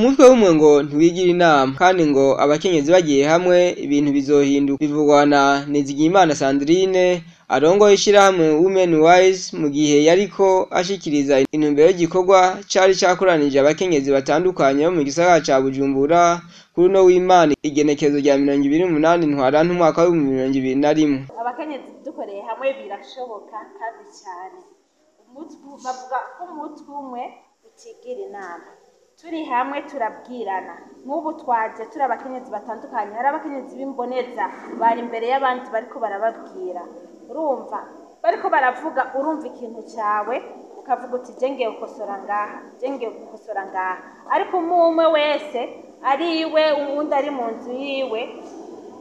umutwe w'umwe ngo ntiwigira inama kandi ngo abakenyezi bagiye hamwe ibintu bizohinduka bivugwa na Nizigiyimana Sandrine arongoye ishirahamwe Women Wise mu gihe yariko ashikiriza intumbero y'igikorwa cari cakoranije abakenyezi batandukanye bo mu gisagara ca Bujumbura kuri no w'Imana igenekezo rya 28 ntwarante umwaka wa 2021. Abakenyezi dukoreye hamwe birashoboka kandi cyane bavuga ko umutwe umwe utigira inama. Turi hamwe turabwirana nk'ubu twaje turi abakenyezi batandukanye, hari abakenyezi b'imboneza bari imbere y'abandi bariko barababwira, urumva bariko baravuga, urumva ikintu cyawe ukavuga uti jengeye gukosora ngaha, jengeye gukosora ngaha, ariko umwe wese ari iwe uwundi ari mu nzu yiwe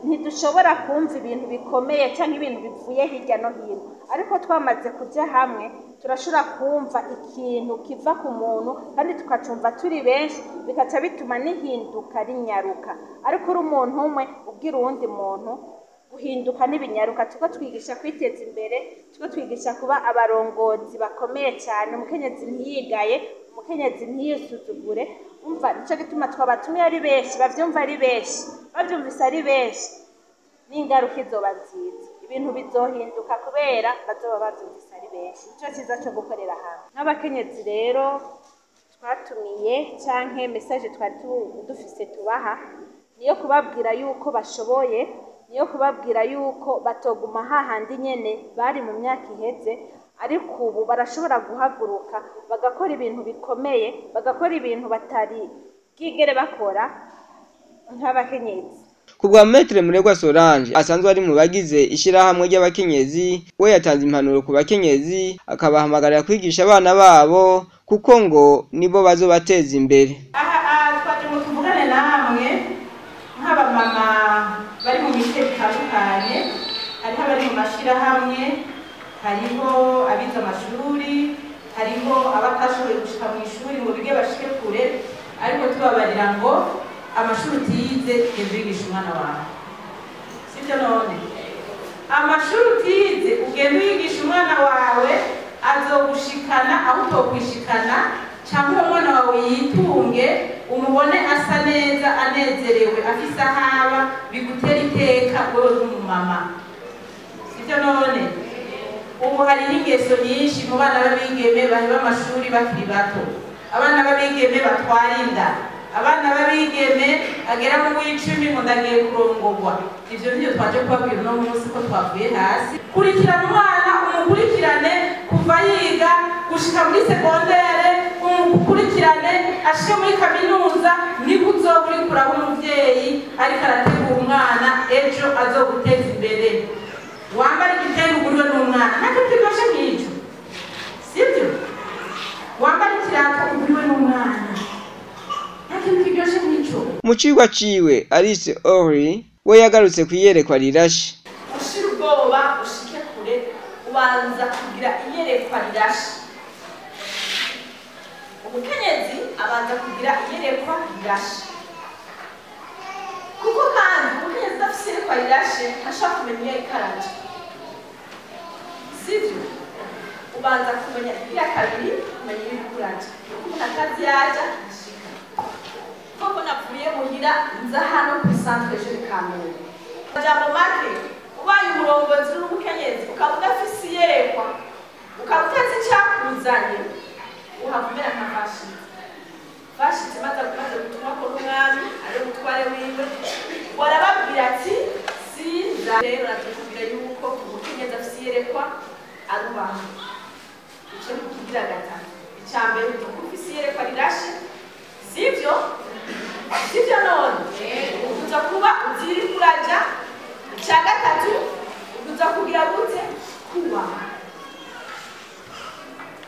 ntidushobora kumva ibintu bikomeye cyangwa ibintu bivuye hirya no hino, ariko twamaze kujya hamwe turashobora kumva ikintu kiva ku muntu kandi tukacumva turi benshi, bikaca bituma nihinduka rinyaruka. Ariko uri umuntu umwe ubwira uwundi muntu guhinduka n'ibinyaruka. Tuko twigisha kwiteza imbere, tuko twigisha kuba abarongozi bakomeye cyane, umukenyezi ntiyigaye, umukenyezi ntiyisuzugure. Umva nico gituma twabatumye ari benshi, bavyumva ari benshi, bavyumvise ari benshi, n'ingaruka izoba nziza, ibintu bizohinduka kubera bazoba bavyumvise ari benshi. Nico kiza cyo gukorera hamwe. N'abakenyezi rero twatumiye canke message twari dufise tubaha niyo kubabwira yuko bashoboye, niyo kubabwira yuko batoguma hahandi nyene bari mu myaka iheze, ariko ubu barashobora guhaguruka bagakora ibintu bikomeye, bagakora ibintu batari bwigere bakora nk'abakenyezi. Kubwa Maître Muregwa Solange asanzwe ari mu bagize ishirahamwe ry'abakenyezi, we yatanze impanuro ku bakenyezi akabahamagarira kwigisha abana babo kuko ngo nibo bazobateza imbere. Twaje mu tuvugane namwe nk'abamama bari mu bice bitandukanye, hariho abari mu mashirahamwe, hariho abize amashuri, hariho abatashoboye gushika mu ishuri ngo bige bashike kure, ariko tubabarira ngo amashuri utize ugenda umwana wawe, sibyo none? Amashuri utize ugenda uyigisha umwana wawe azogushikana aho utokwishikana, cyangwa umwana wawe yitunge umubone asa neza anezerewe afise ahaba, bigutera iteka wewe nk'umumama, sibyo none? Ubu hari n'ingeso nyinshi mu bana b'abigeme baheba amashuri bakiri bato, abana b'abigeme batwara inda, abana b'abigeme agera mu w'icumi ngo ndagiye kurongorwa. Ivyo nivyo twaje kubabwira uno munsi ko twavuye hasi. Kurikirana umwana, umukurikirane kuva yiga gushika muri segondere, umukurikirane ashike muri kaminuza, niko uzoba uri kuraba umuvyeyi ariko arategura umwana ejo azoguteza imbere. Wambara igitenge uguriwe n'umwana nacyo kiryoshe nk'icyo, sibyo? Wambara ikirato uguriwe n'umwana nacyo kiryoshe nk'icyo. Mu cigwa ciwe Alice Ori we yagarutse kwiyerekwa rirashe. Ushira ubwoba ushike kure, ubanza kugira iyerekwa rirashe. Umukenyezi abanza kugira iyerekwa rirashe, kuko kandi umukenyezi udafise iyerekwa rirashe ntashobora kumenya iyo ikaraje, sivyo? Ubanza kumenya iya kabiri, kumenya iyo ikuraje, kuko umuntu atazi yaja ashika. Koko navuye muhira nza hano ku centre jeune Kamenge, jambo make ubaye umurongozi n'umukenyezi ukaba udafise iyerekwa, ukaba utazi icyakuzanye, uhavumera nka bashitse maze gutuma ko n'umwami ari umutware wiwe, warababwira ati sinza. Rero natubwira yuko umukenyezi afise iyerekwa arubaha. Ico ni kugira gatatu. Icya mbere ni uko ufise iyerekwa rirashe, sivyo? Sivyo none? Uza kuba uziri kuraja. Icya gatatu uza kugira gute? Kubaha.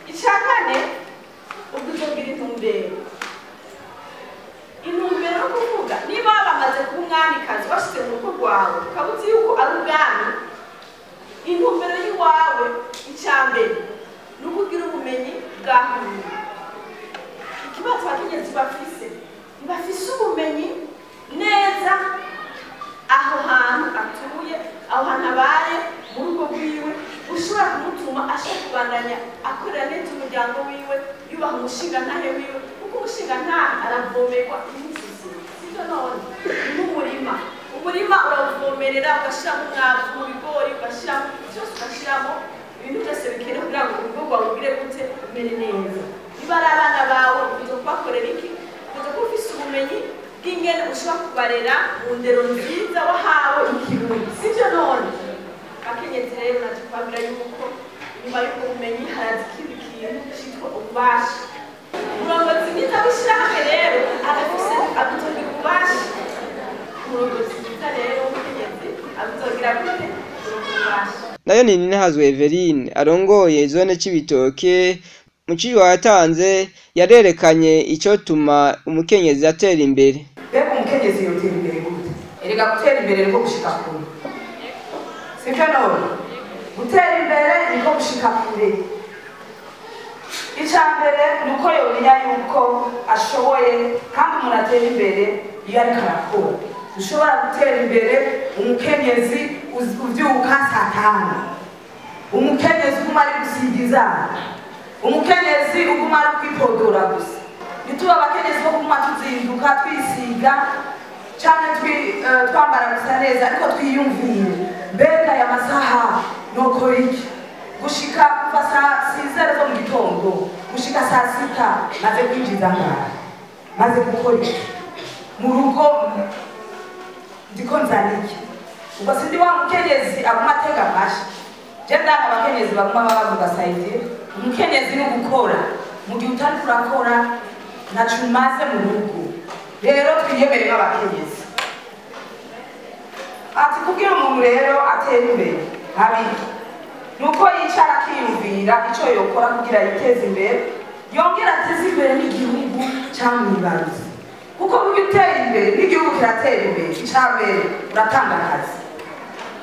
Icya kane uzogira intumbero. Intumbero no kuvuga niba bamaze kuba umwamikazi washyize mu rugo rwawe ukaba uzi yuko ari ubwami, intumbero y'iwawe icya mbere ni ukugira ubumenyi bwahuye. Ikibazo abakenyezi bafise ubumenyi neza aho hantu atuye, aho hantu abaye mu rugo rwiwe, ushobora kumutuma ashaka kubandanya akorera neza umuryango wiwe, yubaha umushingantahe wiwe, kuko umushingantahe aravuga aravomerwa iminsi sivyo none n'umurima umurima urawuvomerera ugashiramo umwavu mu bigori ugashiramo byose ugashiramo ibintu byose bikenewe kugira ngo urugo rwawe rugire gute rumere neza niba ari abana bawe uza kubakorera iki uza kuba ufise ubumenyi bw'ingene ushobora kubarera mu ndero nziza wahawe ikirundi sivyo none bakenyezi rero naje kubabwira yuko nyuma y'ubwo bumenyi haraza ikindi kintu citwa ububasha umurongozi mwiza w'ishirahamwe rero arafise agutogira ububasha umurongozi mwiza rero w'umukenyezi agutogira gute ububasha. Nayo ni Ninahazwe Everine arongoye zone Cibitoke mu cigwa yatanze yarerekanye ico tuma umukenyezi atera imbere. Beko umukenyezi yotera imbere gute? Erega gutera imbere niko gushika kure. Sivyo none? Gutera imbere niko gushika kure. Icambere nuko yomenya yuko ashoboye kandi umuntu atera imbere iyo ariko arakora. Ushobora gutera imbere umukenyezi uvyuka saa 5. Umukenyezi uguma ari gusigiza. Umukenyezi uguma ari kwipodora gusa. Nituba abakenyezi bo kuguma tuzinduka twisiga canke twambara gusa neza ariko twiyumvire mbega ya masaha nokora iki gushika kuva saa 6 zo mu gitondo gushika saa 6 maze kwinjiza ngara maze gukora iki mu rugo ndiko nzaniki ubwo sindi wa mukenyezi aguma atega amashi je ndanga abakenyezi baguma bavuga saide umukenyezi ni gukora mu gihe utari kurakora naco umaze mu rugo rero twiyemere nk'abakenyezi ati kugira umuntu rero atera imbere habiri nuko yicara akiyumvira ico yokora kugira yiteze imbere yongera ateze imbere n'igihugu camwibaruzi kuko burya utera imbere n'igihugu kiratera imbere icambere uratanga akazi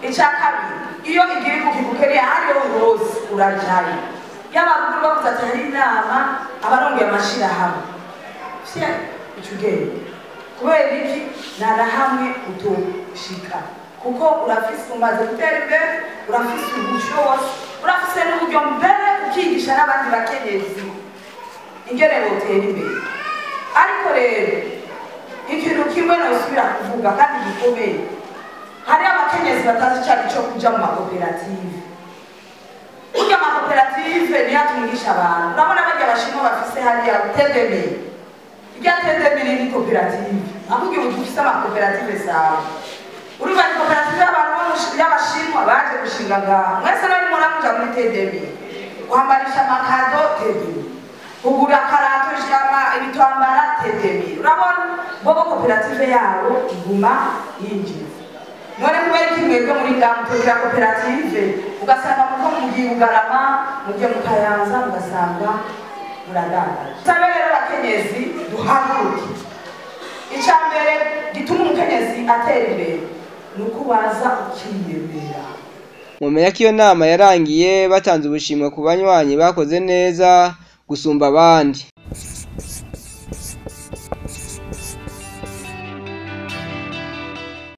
ica kabiri iyo igihugu kigukeneye ahariho hose urajayo y'abaruguru bavuze ati hari inama abarongeye amashirahamwe fye icugende kubera iki nana hamwe utoshika kuko urafise umaze gutera imbere urafise ubushobozi urafise n'uburyo mbere ukigisha n'abandi bakenyezi ingene botera imbere ariko rero ikintu kimwe nosubira kuvuga kandi gikomeye hari abakenyezi batazi icari co kuja mu makoperative burya amakoperative niyo atungisha abantu urabona barya abashinwa bafise hariya tedemiri irya tedemiri ni koperative ahubwo ubu dufise amakoperative sawa urumva ni koperative y'abantu y'abashinwa baje gushinga ngaha mwese nari muramuja muri tedemiri kwambarisha amakado tedemiri kugura karato ibitambara tedemiri urabona bobo koperative yabo iguma yinjiza none kubera iki mwebwe muri ngaha mutogira koperative ugasanga muko mugiye Bugarama mugiye mu Kayanza ugasanga muradandaje sabe rero abakenyezi duhaguruke icambere gituma umukenyezi atera imbere nuko waza ukiyemera. Mumenya ko iyo nama yarangiye batanze ubushimwe ku banywanyi bakoze neza gusumba abandi.